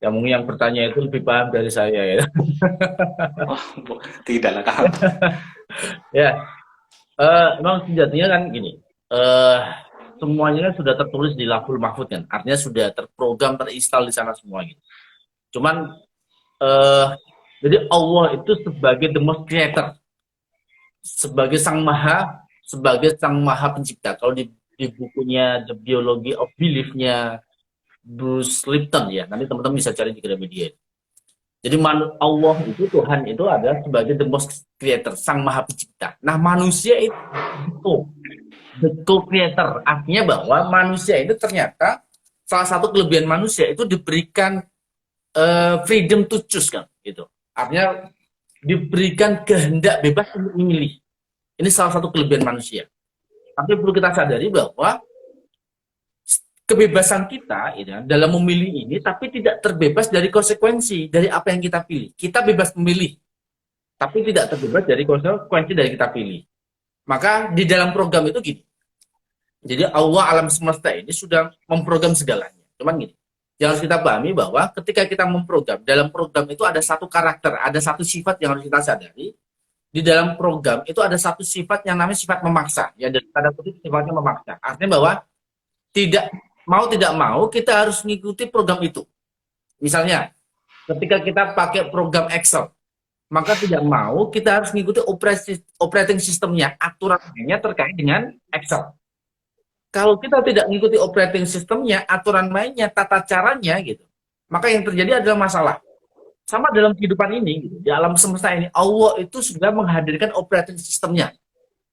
Yang mungkin yang bertanya itu lebih paham dari saya ya. Oh, tidak lah Kang. Ya, memang sejatinya kan gini, semuanya kan sudah tertulis di Lauhul Mahfuz kan, artinya sudah terprogram, terinstall di sana semua gitu. Cuman, jadi Allah itu sebagai the most creator, sebagai sang maha pencipta. Kalau di bukunya The Biology of Belief-nya Bruce Lipton ya, nanti teman-teman bisa cari di Gramedia. Jadi Allah itu, Tuhan itu adalah sebagai the most creator, sang maha pencipta. Nah, manusia itu the co-creator, artinya bahwa manusia itu ternyata salah satu kelebihan manusia itu diberikan freedom to choose kan, gitu. Artinya diberikan kehendak bebas untuk memilih. Ini salah satu kelebihan manusia. Tapi perlu kita sadari bahwa kebebasan kita ya, dalam memilih ini, tapi tidak terbebas dari konsekuensi dari apa yang kita pilih. Kita bebas memilih, tapi tidak terbebas dari konsekuensi dari kita pilih. Maka di dalam program itu gini. Jadi Allah alam semesta ini sudah memprogram segalanya. Cuman gini, yang harus kita pahami bahwa ketika kita memprogram, dalam program itu ada satu karakter, ada satu sifat yang harus kita sadari. Di dalam program itu ada satu sifat yang namanya sifat memaksa. Ya, dari tanda kutip sifatnya memaksa. Artinya bahwa tidak mau kita harus mengikuti program itu. Misalnya, ketika kita pakai program Excel, maka tidak mau kita harus mengikuti operating sistemnya, aturannya terkait dengan Excel. Kalau kita tidak mengikuti operating sistemnya, aturan mainnya, tata caranya gitu, maka yang terjadi adalah masalah. Sama dalam kehidupan ini, gitu, di alam semesta ini, Allah itu sudah menghadirkan operating sistemnya.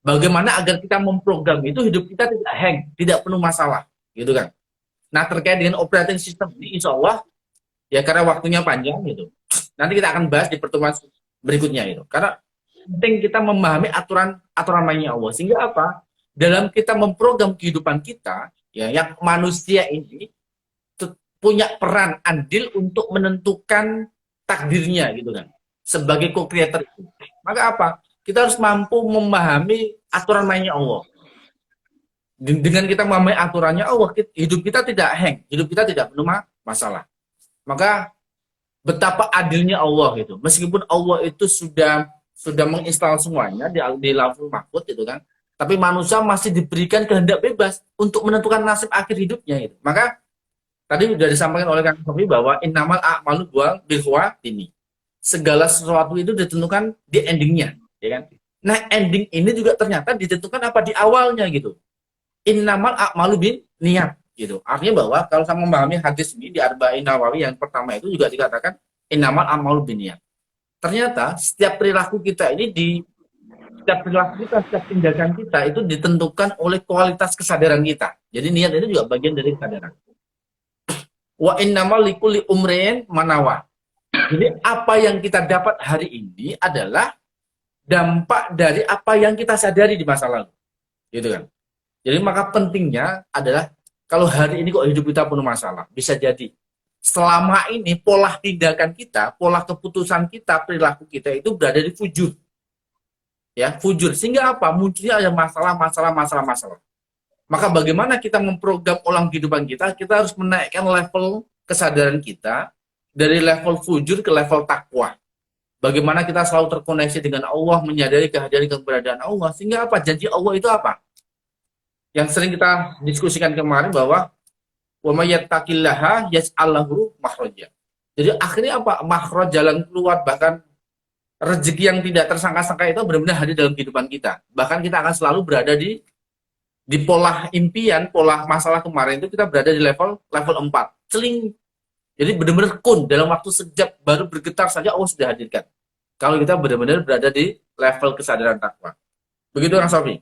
Bagaimana agar kita memprogram itu hidup kita tidak hang, tidak penuh masalah, gitu kan? Nah, terkait dengan operating system ini, insya Allah, ya karena waktunya panjang gitu. Nanti kita akan bahas di pertemuan berikutnya itu. Karena penting kita memahami aturan mainnya Allah. Sehingga apa? Dalam kita memprogram kehidupan kita, ya, yang manusia ini punya peran andil untuk menentukan takdirnya gitu kan. Sebagai co-creator itu. Maka apa? Kita harus mampu memahami aturan mainnya Allah. Dengan kita memahami aturannya Allah, hidup kita tidak hang, hidup kita tidak penuh masalah. Maka betapa adilnya Allah itu. Meskipun Allah itu sudah menginstal semuanya di Lauhul Mahfuz itu kan, tapi manusia masih diberikan kehendak bebas untuk menentukan nasib akhir hidupnya itu. Maka tadi sudah disampaikan oleh Kang Sofi bahwa innamal a'malu bil ini. Segala sesuatu itu ditentukan di endingnya, ya kan? Nah, ending ini juga ternyata ditentukan apa di awalnya gitu. Innamal a'malu bin niat gitu. Artinya bahwa kalau saya memahami hadis ini di Arba'in Nawawi yang pertama itu juga dikatakan innamal a'malu bin niat. Ternyata setiap perilaku kita ini setiap perilaku kita, setiap tindakan kita itu ditentukan oleh kualitas kesadaran kita. Jadi niat itu juga bagian dari kesadaran. Wa innamal likulli umrin manawa. Jadi apa yang kita dapat hari ini adalah dampak dari apa yang kita sadari di masa lalu. Gitu kan. Jadi maka pentingnya adalah kalau hari ini kok hidup kita penuh masalah, bisa jadi selama ini pola tindakan kita, pola keputusan kita, perilaku kita itu berada di fujur. Ya, fujur. Sehingga apa? Munculnya ada masalah. Maka bagaimana kita memprogram ulang kehidupan kita? Kita harus menaikkan level kesadaran kita dari level fujur ke level takwa. Bagaimana kita selalu terkoneksi dengan Allah, menyadari kehadiran keberadaan Allah. Sehingga apa? Janji Allah itu apa? Yang sering kita diskusikan kemarin bahwa wa may yattaqillaha yaj'al lahu makhraja. Jadi akhirnya apa? Makhraj, jalan keluar, bahkan rezeki yang tidak tersangka-sangka itu benar-benar hadir dalam kehidupan kita. Bahkan kita akan selalu berada di pola impian, pola masalah kemarin itu kita berada di level 4. Celing. Jadi benar-benar kun dalam waktu sekejap baru bergetar saja Allah sudah hadirkan. Kalau kita benar-benar berada di level kesadaran takwa. Begitu Kang Sofi.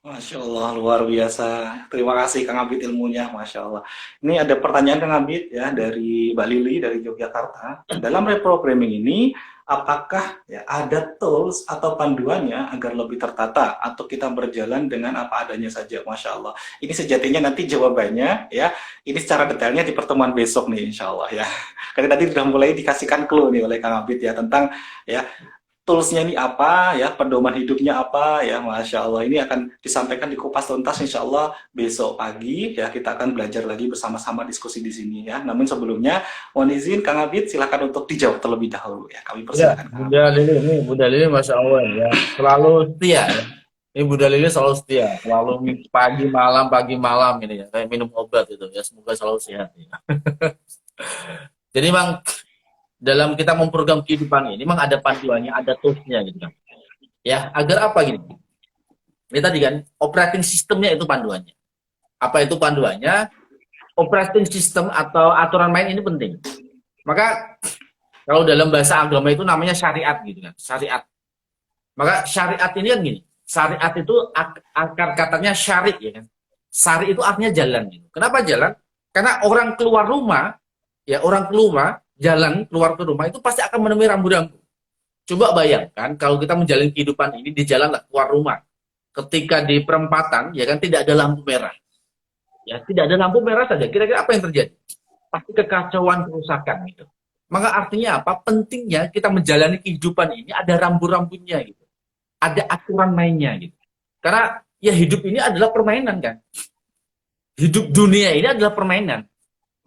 Masya Allah, luar biasa. Terima kasih Kang Abid ilmunya, Masya Allah. Ini ada pertanyaan Kang Abid ya dari Mbak Lili dari Yogyakarta. Dalam reprogramming ini, apakah ya ada tools atau panduannya agar lebih tertata atau kita berjalan dengan apa adanya saja, Masya Allah. Ini sejatinya nanti jawabannya ya. Ini secara detailnya di pertemuan besok nih, Insya Allah ya. Karena tadi sudah mulai dikasihkan clue nih oleh Kang Abid ya tentang ya toolsnya ini apa ya, pedoman hidupnya apa ya, Masya Allah. Ini akan disampaikan di kupas tuntas Insya Allah besok pagi ya, kita akan belajar lagi bersama-sama diskusi di sini ya. Namun sebelumnya mohon izin Kang Abid silakan untuk dijawab terlebih dahulu ya, kami persilakan. Ya, Bunda Lili Masya Allah ya, selalu setia ya. Ini Bunda Lili selalu setia, selalu pagi malam ini ya, kayak minum obat itu ya, semoga selalu sehat ya. Jadi Bang, dalam kita memprogram kehidupan ini memang ada panduannya, ada toolsnya gitu kan. Ya, agar apa gini? Ini tadi kan operating sistemnya itu panduannya. Apa itu panduannya? Operating system atau aturan main ini penting. Maka kalau dalam bahasa agama itu namanya syariat gitu kan, syariat. Maka syariat ini kan gini. Syariat itu akar katanya syari ya kan. Syari itu artinya jalan gitu. Kenapa jalan? Karena orang keluar rumah, ya orang jalan keluar ke rumah itu pasti akan menemui rambu-rambu. Coba bayangkan kalau kita menjalani kehidupan ini di jalan keluar rumah, ketika di perempatan ya kan tidak ada lampu merah, ya tidak ada lampu merah saja. Kira-kira apa yang terjadi? Pasti kekacauan, kerusakan gitu. Maka artinya apa? Pentingnya kita menjalani kehidupan ini ada rambu-rambunya gitu, ada aturan mainnya gitu. Karena ya hidup ini adalah permainan kan. Hidup dunia ini adalah permainan.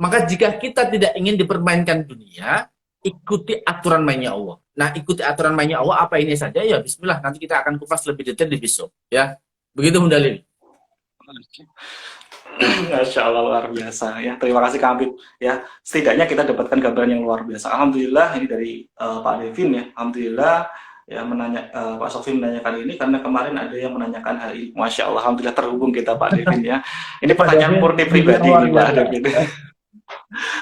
Maka jika kita tidak ingin dipermainkan dunia, ikuti aturan mainnya Allah. Nah, ikuti aturan mainnya Allah apa ini saja ya bismillah, nanti kita akan kupas lebih detail di besok ya. Begitu Bunda Lili. Masya Allah luar biasa ya. Terima kasih Kang Abid ya. Setidaknya kita dapatkan gambaran yang luar biasa. Alhamdulillah ini dari Pak Devin ya. Alhamdulillah ya Pak Sofi menanyakan ini karena kemarin ada yang menanyakan hal ini. Masya Allah, alhamdulillah terhubung kita Pak Devin ya. Ini pertanyaan murni pribadi nih Pak Devin.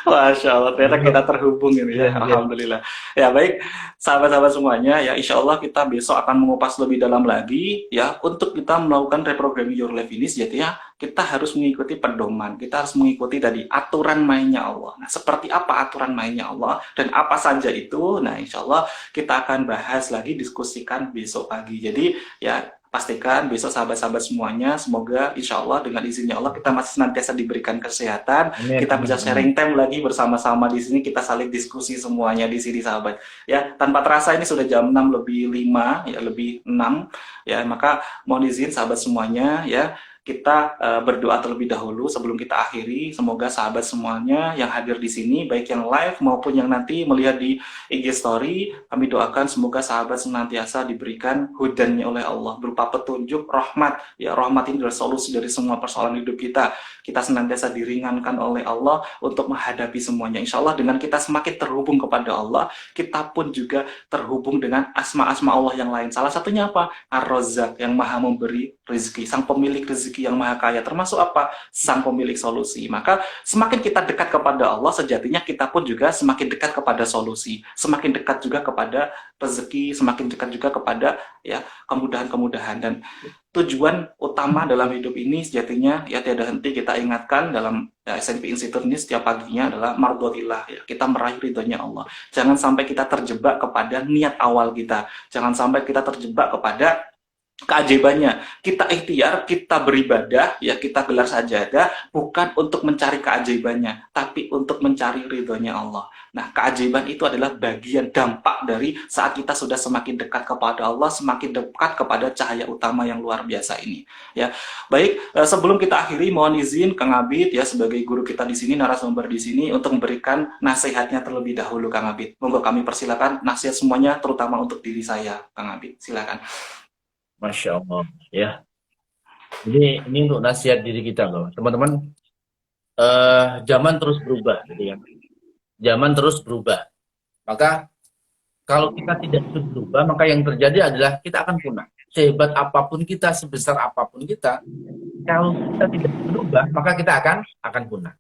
Masya Allah, ternyata kita terhubung ini ya, Iya, iya. Alhamdulillah. Ya baik, sahabat-sahabat semuanya, ya Insya Allah kita besok akan mengupas lebih dalam lagi, ya untuk kita melakukan reprogramming your life ini, sejatinya kita harus mengikuti pedoman, kita harus mengikuti tadi aturan mainnya Allah. Nah, seperti apa aturan mainnya Allah dan apa saja itu? Nah, Insya Allah kita akan bahas lagi, diskusikan besok pagi. Jadi ya pastikan besok sahabat-sahabat semuanya, semoga insya Allah dengan izinnya Allah kita masih senantiasa diberikan kesehatan, Amin, kita amin, bisa amin. sharing time lagi bersama-sama di sini, kita saling diskusi semuanya di sini sahabat. Ya, tanpa terasa ini sudah jam 6 lebih 5 ya, lebih 6 ya, maka mohon izin sahabat semuanya ya, kita berdoa terlebih dahulu sebelum kita akhiri. Semoga sahabat semuanya yang hadir di sini, baik yang live maupun yang nanti melihat di IG story, kami doakan semoga sahabat senantiasa diberikan hudannya oleh Allah berupa petunjuk, rahmat. Ya, rahmat ini adalah solusi dari semua persoalan hidup kita. Kita senantiasa diringankan oleh Allah untuk menghadapi semuanya. Insya Allah dengan kita semakin terhubung kepada Allah, kita pun juga terhubung dengan asma-asma Allah yang lain. Salah satunya apa? Ar-Razzaq, yang maha memberi rezeki, sang pemilik rezeki yang maha kaya, termasuk apa? Sang pemilik solusi. Maka semakin kita dekat kepada Allah, sejatinya kita pun juga semakin dekat kepada solusi, semakin dekat juga kepada rezeki, semakin dekat juga kepada ya kemudahan-kemudahan. Dan tujuan utama dalam hidup ini sejatinya ya tiada henti kita ingatkan dalam ya, SNP Institute ini setiap paginya adalah mardhatillah, ya, kita meraih ridhonya Allah. Jangan sampai kita terjebak kepada niat awal kita, jangan sampai kita terjebak kepada keajaibannya. Kita ikhtiar, kita beribadah, ya kita gelar sajadah bukan untuk mencari keajaibannya, tapi untuk mencari ridhonya Allah. Nah, keajaiban itu adalah bagian dampak dari saat kita sudah semakin dekat kepada Allah, semakin dekat kepada cahaya utama yang luar biasa ini. Ya, baik. Sebelum kita akhiri, mohon izin Kang Abid ya sebagai guru kita di sini, narasumber di sini untuk memberikan nasihatnya terlebih dahulu, Kang Abid. Monggo kami persilakan nasihat semuanya, terutama untuk diri saya, Kang Abid. Silakan. Masya Allah. Ya. Jadi ini untuk nasihat diri kita loh. Teman-teman, zaman terus berubah. Gitu ya. Zaman terus berubah. Maka kalau kita tidak terus berubah, maka yang terjadi adalah kita akan punah. Sehebat apapun kita, sebesar apapun kita, kalau kita tidak berubah, maka kita akan punah.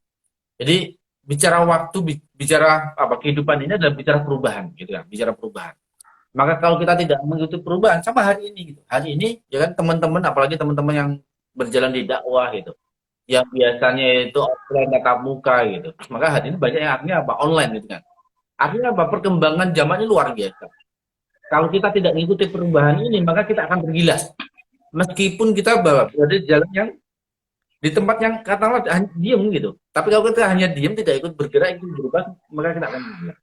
Jadi bicara waktu, bicara apa kehidupan ini adalah bicara perubahan, gitu kan? Bicara perubahan. Maka kalau kita tidak mengikuti perubahan sama hari ini gitu. Hari ini ya kan teman-teman, apalagi teman-teman yang berjalan di dakwah gitu. Yang biasanya itu offline tatap muka gitu. Maka hari ini banyak yang artinya apa? Online gitu kan. Artinya apa? Perkembangan zaman ini luar biasa. Kalau kita tidak mengikuti perubahan ini, maka kita akan tergilas. Meskipun kita berada di jalan yang di tempat yang katakanlah diam gitu. Tapi kalau kita hanya diam, tidak ikut bergerak, ikut berubah, maka kita akan tergilas.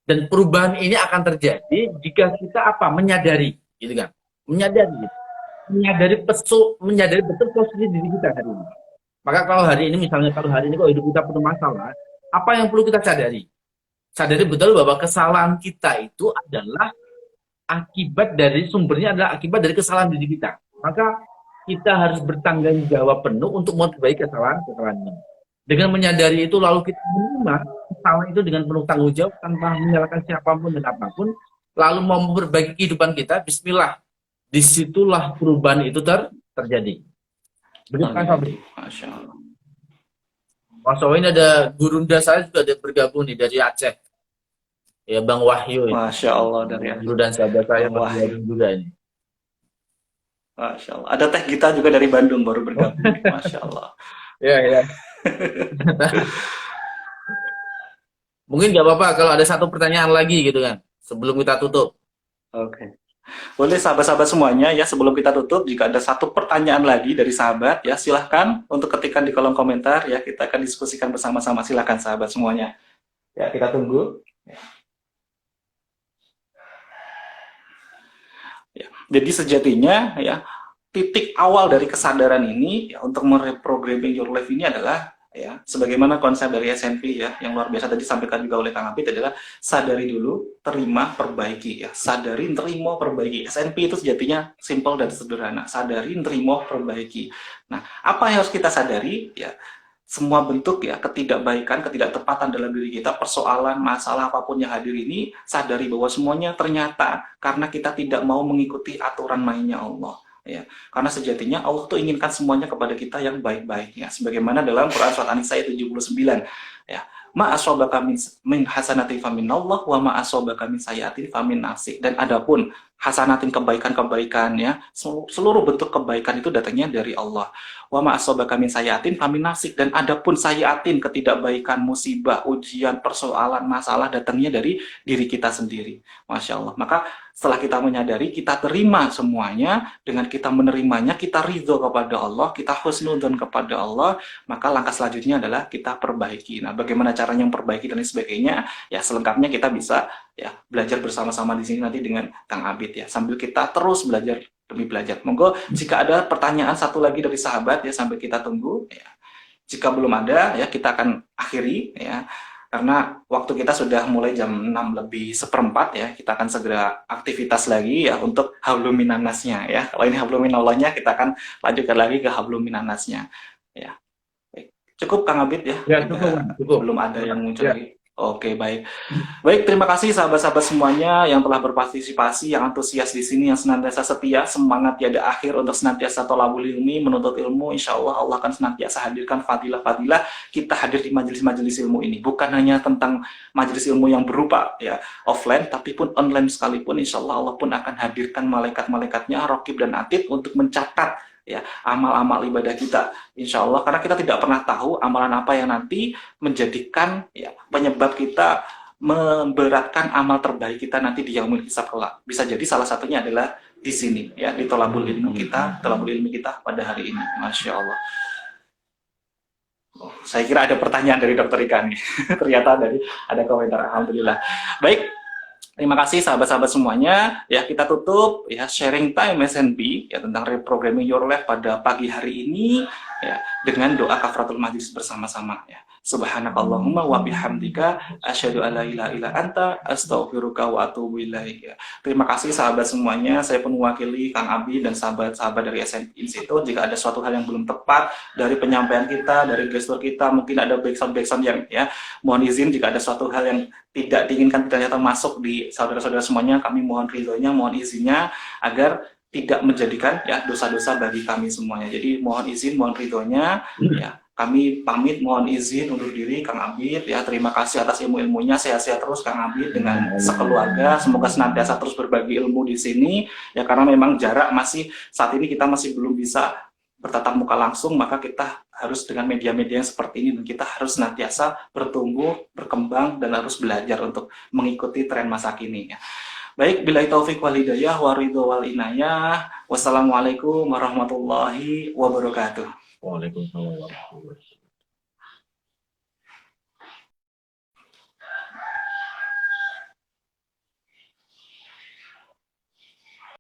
Dan perubahan ini akan terjadi jika kita apa? Menyadari, gitu kan? Menyadari, menyadari betul posisi diri kita hari ini. Maka kalau hari ini misalnya kalau hari ini kok hidup kita penuh masalah, apa yang perlu kita sadari? Sadari betul bahwa kesalahan kita itu adalah akibat dari sumbernya adalah akibat dari kesalahan diri kita. Maka kita harus bertanggung jawab penuh untuk memperbaiki kesalahan ini. Dengan menyadari itu lalu kita menerima kesalahan itu dengan penuh tanggung jawab tanpa menyalahkan siapapun dan apapun, lalu mau memperbaiki kehidupan kita, bismillah. Disitulah perubahan itu terjadi. Begitu kan Fabri? Masya Allah. Mas ini ada gurunda saya juga ada bergabung nih dari Aceh. Ya Bang Wahyu ini. Masya Allah dari Guru dan sahabat saya Bang Wahyu bergabung juga ini. Masya Allah. Ada Teh Gita juga dari Bandung baru bergabung. Masya Allah. Ya, ya. Mungkin nggak apa-apa kalau ada satu pertanyaan lagi gitu kan sebelum kita tutup. Oke. Boleh sahabat-sahabat semuanya ya, sebelum kita tutup, jika ada satu pertanyaan lagi dari sahabat ya silahkan untuk ketikkan di kolom komentar ya, kita akan diskusikan bersama-sama. Silahkan sahabat semuanya ya, kita tunggu ya. Jadi sejatinya ya titik awal dari kesadaran ini ya, untuk mereprogramming your life ini adalah ya sebagaimana konsep dari SNP ya yang luar biasa tadi disampaikan juga oleh Kang Apit adalah sadari dulu, terima, perbaiki ya. Sadari, terima, perbaiki. SNP itu sejatinya simple dan sederhana. Sadari, terima, perbaiki. Nah, apa yang harus kita sadari ya? Semua bentuk ya ketidakbaikan, ketidaktepatan dalam diri kita, persoalan, masalah apapun yang hadir ini, sadari bahwa semuanya ternyata karena kita tidak mau mengikuti aturan mainnya Allah. Ya, karena sejatinya Allah tuh inginkan semuanya kepada kita yang baik-baik ya, sebagaimana dalam Quran surat An-Nisa ayat 79 ya, ma asabaka min hasanati faminallah wa ma asabaka min sayyi'atin famin nafsik. Dan adapun hasanatin kebaikan-kebaikan ya, seluruh bentuk kebaikan itu datangnya dari Allah. Wa ma asabaka min sayyi'atin famin nafsik. Dan adapun sayyi'atin ketidakbaikan, musibah, ujian, persoalan, masalah datangnya dari diri kita sendiri. Masya Allah. Maka setelah kita menyadari, kita terima semuanya, dengan kita menerimanya, kita ridho kepada Allah, kita husnudzon kepada Allah, maka langkah selanjutnya adalah kita perbaiki. Nah, bagaimana caranya memperbaiki dan sebagainya, ya selengkapnya kita bisa ya belajar bersama-sama di sini nanti dengan Kang Abid ya, sambil kita terus belajar demi belajar. Monggo jika ada pertanyaan satu lagi dari sahabat ya, sambil kita tunggu ya. Jika belum ada ya, kita akan akhiri ya. Karena waktu kita sudah mulai jam 6 lebih seperempat ya, kita akan segera aktivitas lagi ya untuk hablum minannasnya ya. Kalau ini hablum minallahnya, kita akan lanjutkan lagi ke hablum minannasnya ya. Baik. Cukup Kang Abid ya? Ya, cukup. Belum ada yang muncul Ya. lagi. Oke, baik. Baik, terima kasih sahabat-sahabat semuanya yang telah berpartisipasi, yang antusias di sini, yang senantiasa setia, semangat tiada akhir untuk senantiasa thalabul ilmi, menuntut ilmu. Insya Allah, Allah akan senantiasa hadirkan fadilah-fadilah kita hadir di majelis-majelis ilmu ini. Bukan hanya tentang majelis ilmu yang berupa ya offline, tapi pun online sekalipun, insya Allah Allah pun akan hadirkan malaikat-malaikatnya, Raqib dan Atid untuk mencatat ya amal-amal ibadah kita, insya Allah, karena kita tidak pernah tahu amalan apa yang nanti menjadikan ya penyebab kita memberatkan amal terbaik kita nanti di yaumul hisab kelak. Bisa jadi salah satunya adalah di sini ya, di thalabul ilmi kita, thalabul ilmi kita pada hari ini. Masya Allah. Oh, saya kira ada pertanyaan dari Dokter Ika nih. Ternyata ada komentar. Alhamdulillah. Baik. Terima kasih sahabat-sahabat semuanya. Ya, kita tutup ya sharing time SNB ya tentang reprogramming your life pada pagi hari ini ya dengan doa kafaratul majlis bersama-sama ya. Subhanakallahumma wa bihamdika asyhadu alla ilaha illa anta astaghfiruka wa atubu ilaik. Terima kasih sahabat semuanya. Saya pun mewakili Kang Abi dan sahabat-sahabat dari SN Institute. Jika ada suatu hal yang belum tepat dari penyampaian kita, dari gestur kita, mungkin ada backsound yang ya, mohon izin jika ada suatu hal yang tidak diinginkan ternyata masuk di saudara-saudara semuanya, kami mohon ridhonya, mohon izinnya agar tidak menjadikan ya dosa-dosa bagi kami semuanya. Jadi mohon izin, mohon ridhonya ya. Kami pamit, mohon izin undur diri Kang Abid ya. Terima kasih atas ilmu-ilmunya. Sehat-sehat terus Kang Abid dengan sekeluarga. Semoga senantiasa terus berbagi ilmu di sini ya, karena memang jarak masih saat ini kita masih belum bisa bertatap muka langsung, maka kita harus dengan media-media yang seperti ini dan kita harus senantiasa bertumbuh, berkembang dan harus belajar untuk mengikuti tren masa kini ya. Baik, billahi taufik wal hidayah wa ridho wal inayah. Wassalamualaikum warahmatullahi wabarakatuh. Waalaikumsalam warahmatullahi wabarakatuh.